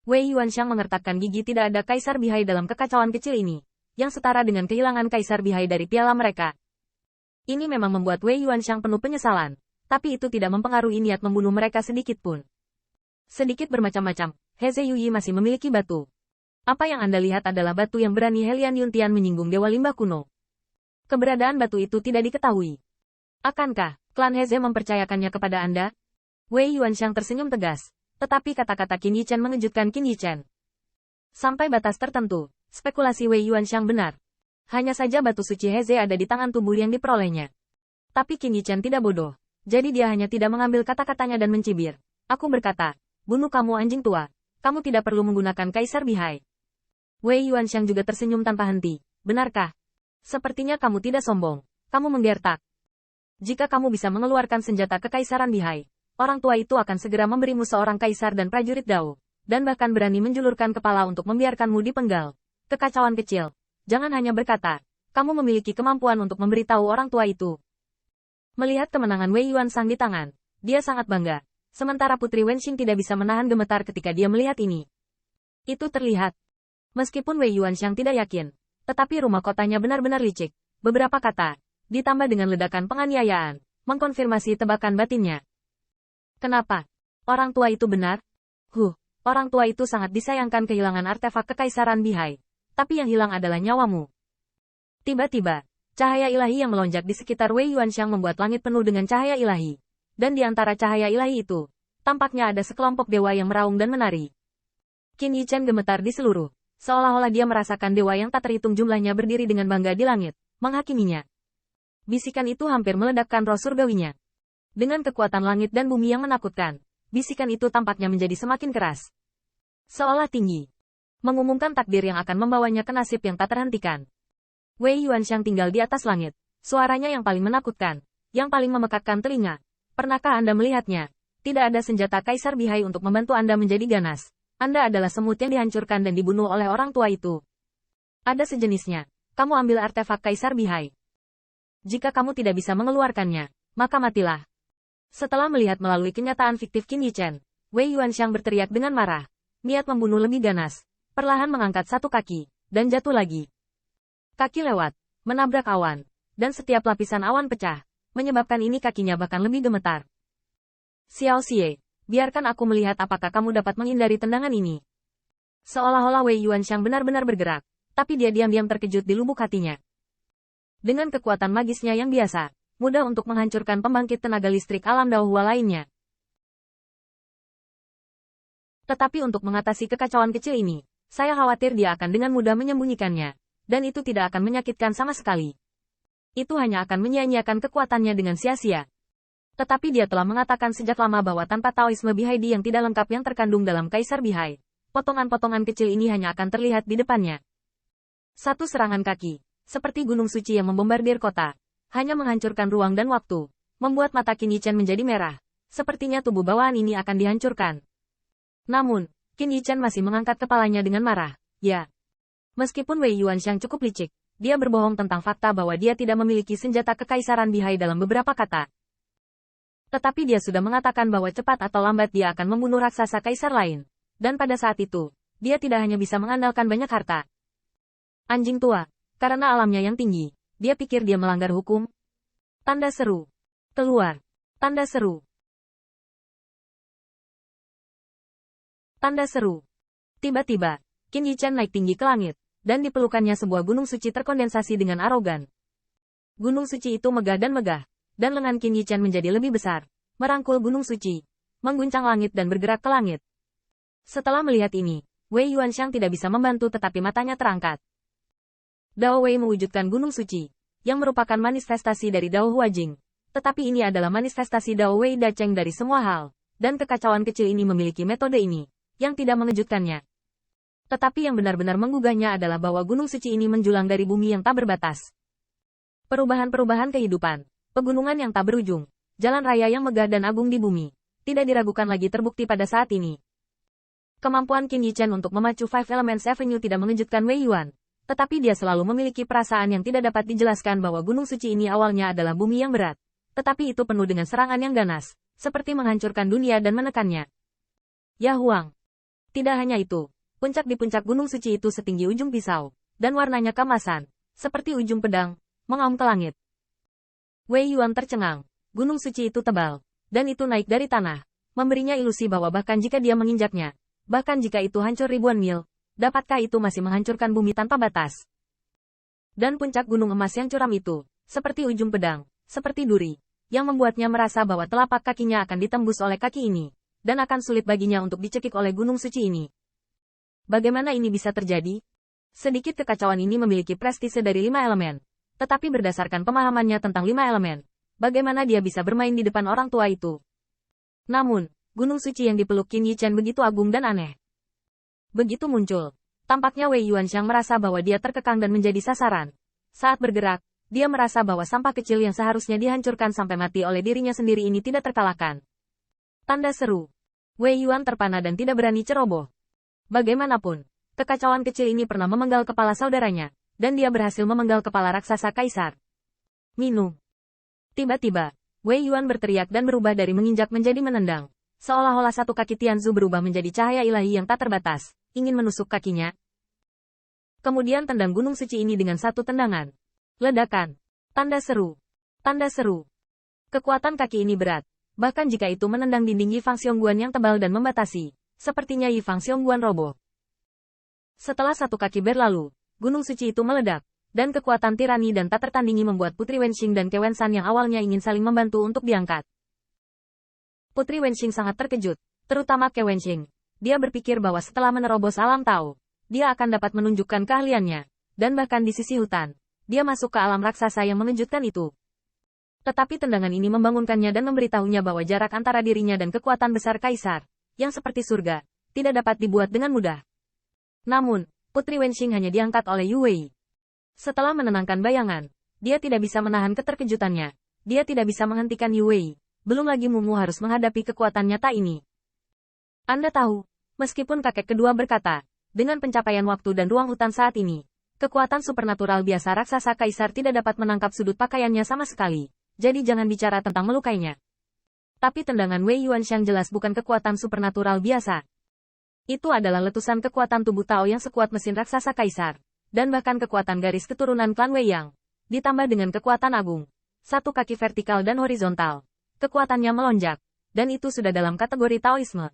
Wei Yuanxiang mengertakkan gigi. Tidak ada kaisar bihai dalam kekacauan kecil ini, yang setara dengan kehilangan kaisar bihai dari piala mereka. Ini memang membuat Wei Yuanxiang penuh penyesalan, tapi itu tidak mempengaruhi niat membunuh mereka sedikit pun. Sedikit bermacam-macam, Heze Yuyi masih memiliki batu. Apa yang Anda lihat adalah batu yang berani Helian Yuntian menyinggung Dewa Limbah kuno. Keberadaan batu itu tidak diketahui. Akankah klan Heze mempercayakannya kepada Anda? Wei Yuanxiang tersenyum tegas. Tetapi kata-kata Qin Yichen mengejutkan Qin Yichen. Sampai batas tertentu, spekulasi Wei Yuanxiang benar. Hanya saja batu suci Heze ada di tangan tubuh yang diperolehnya. Tapi Qin Yichen tidak bodoh. Jadi dia hanya tidak mengambil kata-katanya dan mencibir. Aku berkata, bunuh kamu anjing tua. Kamu tidak perlu menggunakan kaisar bihai. Wei Yuanxiang juga tersenyum tanpa henti. Benarkah? Sepertinya kamu tidak sombong. Kamu menggertak. Jika kamu bisa mengeluarkan senjata kekaisaran bihai, orang tua itu akan segera memberimu seorang kaisar dan prajurit Dao, dan bahkan berani menjulurkan kepala untuk membiarkanmu dipenggal. Kekacauan kecil. Jangan hanya berkata, kamu memiliki kemampuan untuk memberitahu orang tua itu. Melihat kemenangan Wei Yuanxiang di tangan, dia sangat bangga. Sementara Putri Wenxing tidak bisa menahan gemetar ketika dia melihat ini. Itu terlihat. Meskipun Wei Yuanxiang tidak yakin, tetapi rumah kotanya benar-benar licik. Beberapa kata, ditambah dengan ledakan penganiayaan, mengkonfirmasi tebakan batinnya. Kenapa? Orang tua itu benar? Orang tua itu sangat disayangkan kehilangan artefak kekaisaran bihai. Tapi yang hilang adalah nyawamu. Tiba-tiba, cahaya ilahi yang melonjak di sekitar Wei Yuanxiang membuat langit penuh dengan cahaya ilahi. Dan di antara cahaya ilahi itu, tampaknya ada sekelompok dewa yang meraung dan menari. Qin Yichen gemetar di seluruh, seolah-olah dia merasakan dewa yang tak terhitung jumlahnya berdiri dengan bangga di langit, menghakiminya. Bisikan itu hampir meledakkan roh surgawinya. Dengan kekuatan langit dan bumi yang menakutkan, bisikan itu tampaknya menjadi semakin keras. Seolah tinggi. Mengumumkan takdir yang akan membawanya ke nasib yang tak terhentikan. Wei Yuanxiang tinggal di atas langit. Suaranya yang paling menakutkan, yang paling memekakkan telinga. Pernahkah Anda melihatnya? Tidak ada senjata kaisar bihai untuk membantu Anda menjadi ganas. Anda adalah semut yang dihancurkan dan dibunuh oleh orang tua itu. Ada sejenisnya. Kamu ambil artefak kaisar bihai. Jika kamu tidak bisa mengeluarkannya, maka matilah. Setelah melihat melalui kenyataan fiktif Qin Yichen, Wei Yuanxiang berteriak dengan marah. Niat membunuh lebih ganas. Perlahan mengangkat satu kaki, dan jatuh lagi. Kaki lewat, menabrak awan, dan setiap lapisan awan pecah, menyebabkan ini kakinya bahkan lebih gemetar. Xiao Xie, biarkan aku melihat apakah kamu dapat menghindari tendangan ini. Seolah-olah Wei Yuanxiang benar-benar bergerak, tapi dia diam-diam terkejut di lubuk hatinya. Dengan kekuatan magisnya yang biasa, mudah untuk menghancurkan pembangkit tenaga listrik alam Daohua lainnya. Tetapi untuk mengatasi kekacauan kecil ini, saya khawatir dia akan dengan mudah menyembunyikannya, dan itu tidak akan menyakitkan sama sekali. Itu hanya akan menyia-nyiakan kekuatannya dengan sia-sia. Tetapi dia telah mengatakan sejak lama bahwa tanpa Taoisme Bihai yang tidak lengkap yang terkandung dalam Kaisar Bihai, potongan-potongan kecil ini hanya akan terlihat di depannya. Satu serangan kaki, seperti gunung suci yang membombardir kota, hanya menghancurkan ruang dan waktu, membuat mata Qin Yichen menjadi merah. Sepertinya tubuh bawahan ini akan dihancurkan. Namun, Qin Yichen masih mengangkat kepalanya dengan marah. Ya. Meskipun Wei Yuanxiang cukup licik, dia berbohong tentang fakta bahwa dia tidak memiliki senjata kekaisaran bihai dalam beberapa kata. Tetapi dia sudah mengatakan bahwa cepat atau lambat dia akan membunuh raksasa kaisar lain. Dan pada saat itu, dia tidak hanya bisa mengandalkan banyak harta. Anjing tua, karena alamnya yang tinggi, dia pikir dia melanggar hukum. Tanda seru. Keluar. Tanda seru. Tanda seru. Tiba-tiba, Qin Yichen naik tinggi ke langit, dan dipelukannya sebuah gunung suci terkondensasi dengan arogan. Gunung suci itu megah, dan lengan Qin Yichen menjadi lebih besar, merangkul gunung suci, mengguncang langit dan bergerak ke langit. Setelah melihat ini, Wei Yuanxiang tidak bisa membantu tetapi matanya terangkat. Dao Wei mewujudkan gunung suci, yang merupakan manifestasi dari Dao Huajing. Tetapi ini adalah manifestasi Dao Wei Dacheng dari semua hal, dan kekacauan kecil ini memiliki metode ini, yang tidak mengejutkannya. Tetapi yang benar-benar menggugahnya adalah bahwa gunung suci ini menjulang dari bumi yang tak berbatas. Perubahan-perubahan kehidupan, pegunungan yang tak berujung, jalan raya yang megah dan agung di bumi, tidak diragukan lagi terbukti pada saat ini. Kemampuan Qin Yichen untuk memacu Five Elements Avenue tidak mengejutkan Wei Yuan. Tetapi dia selalu memiliki perasaan yang tidak dapat dijelaskan bahwa gunung suci ini awalnya adalah bumi yang berat. Tetapi itu penuh dengan serangan yang ganas, seperti menghancurkan dunia dan menekannya. Ya Huang. Tidak hanya itu, puncak di puncak gunung suci itu setinggi ujung pisau, dan warnanya keemasan, seperti ujung pedang, mengaum ke langit. Wei Yuan tercengang. Gunung suci itu tebal, dan itu naik dari tanah, memberinya ilusi bahwa bahkan jika dia menginjaknya, bahkan jika itu hancur ribuan mil, dapatkah itu masih menghancurkan bumi tanpa batas? Dan puncak gunung emas yang curam itu, seperti ujung pedang, seperti duri, yang membuatnya merasa bahwa telapak kakinya akan ditembus oleh kaki ini, dan akan sulit baginya untuk dicekik oleh gunung suci ini. Bagaimana ini bisa terjadi? Sedikit kekacauan ini memiliki prestise dari 5 elemen, tetapi berdasarkan pemahamannya tentang 5 elemen, bagaimana dia bisa bermain di depan orang tua itu? Namun, gunung suci yang dipeluk Qin Yichen begitu agung dan aneh. Begitu muncul, tampaknya Wei Yuanxiang merasa bahwa dia terkekang dan menjadi sasaran. Saat bergerak, dia merasa bahwa sampah kecil yang seharusnya dihancurkan sampai mati oleh dirinya sendiri ini tidak terkalahkan. Tanda seru. Wei Yuan terpana dan tidak berani ceroboh. Bagaimanapun, kekacauan kecil ini pernah memenggal kepala saudaranya, dan dia berhasil memenggal kepala raksasa kaisar. Minum. Tiba-tiba, Wei Yuan berteriak dan berubah dari menginjak menjadi menendang. Seolah-olah satu kaki Tianzu berubah menjadi cahaya ilahi yang tak terbatas, ingin menusuk kakinya. Kemudian tendang gunung suci ini dengan satu tendangan. Ledakan. Tanda seru. Tanda seru. Kekuatan kaki ini berat, bahkan jika itu menendang dinding Yi Fang Xiongguan yang tebal dan membatasi, sepertinya Yi Fang Xiongguan roboh. Setelah satu kaki berlalu, gunung suci itu meledak, dan kekuatan tirani dan tak tertandingi membuat Putri Wenxing dan Ke Wensan yang awalnya ingin saling membantu untuk diangkat. Putri Wenxing sangat terkejut, terutama Ke Wenxing. Dia berpikir bahwa setelah menerobos alam Tao, dia akan dapat menunjukkan keahliannya, dan bahkan di sisi hutan, dia masuk ke alam raksasa yang mengejutkan itu. Tetapi tendangan ini membangunkannya dan memberitahunya bahwa jarak antara dirinya dan kekuatan besar kaisar, yang seperti surga, tidak dapat dibuat dengan mudah. Namun, Putri Wenxing hanya diangkat oleh Yu Wei. Setelah menenangkan bayangan, dia tidak bisa menahan keterkejutannya. Dia tidak bisa menghentikan Yu Wei. Belum lagi Mumu harus menghadapi kekuatan nyata ini. Anda tahu, meskipun kakek kedua berkata, dengan pencapaian waktu dan ruang hutan saat ini, kekuatan supernatural biasa raksasa kaisar tidak dapat menangkap sudut pakaiannya sama sekali. Jadi jangan bicara tentang melukainya. Tapi tendangan Wei Yuanxiang jelas bukan kekuatan supernatural biasa. Itu adalah letusan kekuatan tubuh Tao yang sekuat mesin raksasa kaisar. Dan bahkan kekuatan garis keturunan klan Wei Yang, ditambah dengan kekuatan agung, satu kaki vertikal dan horizontal. Kekuatannya melonjak, dan itu sudah dalam kategori Taoisme.